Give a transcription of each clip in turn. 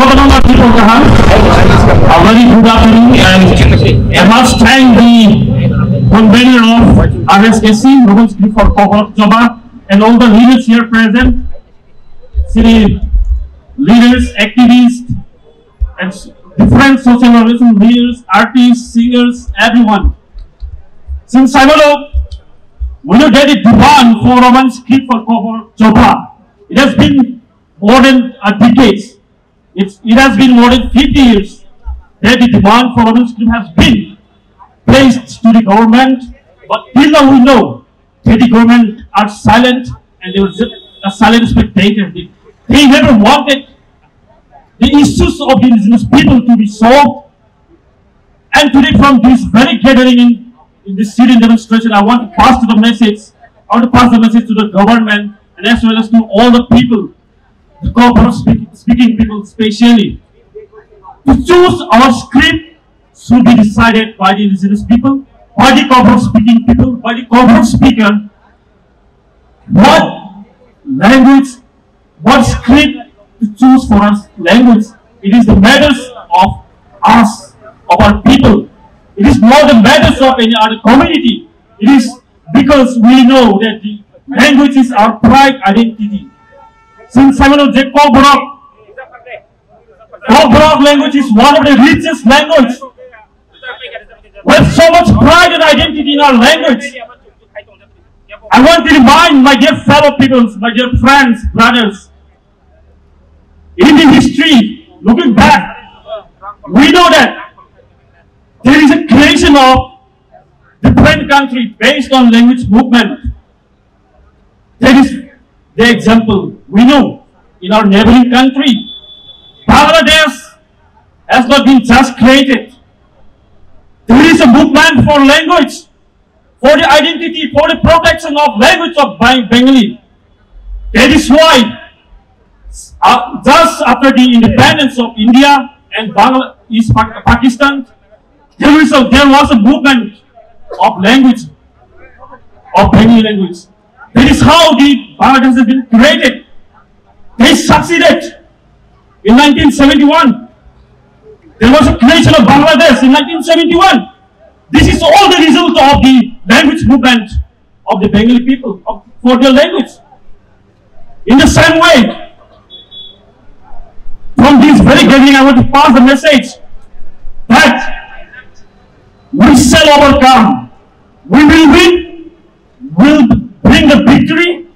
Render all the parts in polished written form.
A very good afternoon, and I must thank the convener of RSKC, Roman Script for Cohort Joba, and all the leaders here present, city leaders, activists, and different social organization leaders, artists, singers, everyone. Since we know that the demand for Roman Script for Cohort Joba, it has been more than a decade. It has been more than 50 years that the demand for Roman script has been placed to the government, but till now we know that the government are silent and they were just a silent spectator. They never wanted the issues of the indigenous people to be solved. And today, from this very gathering in this sitting demonstration, I want to pass the message to the government and as well as to all the people, the Cohort speaking people especially, to choose our script should be decided by the indigenous people, by the Cohort speaking people, by the Cohort speaker. What language, what script to choose for us language? It is the matters of us, of our people. It is not the matters of any other community. It is because we know that the language is our pride identity. Since Cohort language is one of the richest languages. We have so much pride and identity in our language. I want to remind my dear fellow peoples, my dear friends, brothers, in the history, looking back, we know that there is a creation of different countries based on language movement. That is the example we know in our neighboring country. Bangladesh has not been just created. There is a movement for language, for the identity, for the protection of language of Bengali. That is why just after the independence of India and East Pakistan, there was a movement of language, of Bengali language. That is how the Bangladesh has been created. They succeeded in 1971. There was a creation of Bangladesh in 1971. This is all the result of the language movement of the Bengali people for their language. In the same way, from this very gathering, I want to pass the message that we shall overcome. We will win. We'll bring the victory.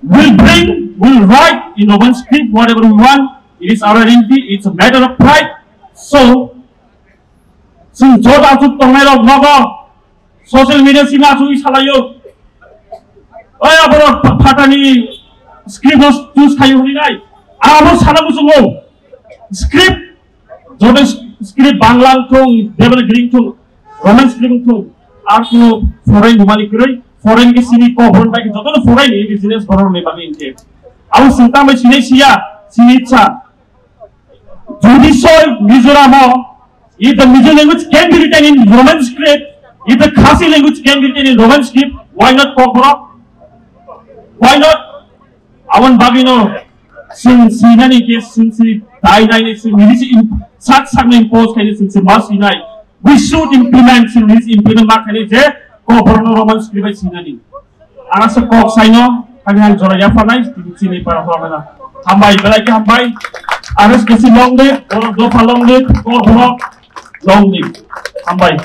We'll write in Roman script whatever we want. It is our identity. It's a matter of pride. So, since Thangnai of Naga, social media sinasu isalayo. Aya bro patani script nos choose kayo nai. Amo sanamu sungo script. Jodoh script Banglang thong, Devanagari thong, Roman script thong. Aku foreign humani kiri. Foreign ke sini Cohort bagi jodoh foreign ini business baru nih bagi ini. Aku cinta me sini cha. Judicial Mizoram, if the Mizo language can be written in Roman script, if the Khasi language can be written in Roman script, why not Cohort? Why not? Awan Bagino, since Haani case, since Thangnai, since impose since we should implement Cohort Roman script by Haani. Anasa Kok Saino, kalian Joraya Fanai, sini para Romana. Hambai, belaki hambai. RSKC long live, Dofa long live, Cohort long live. Hambai.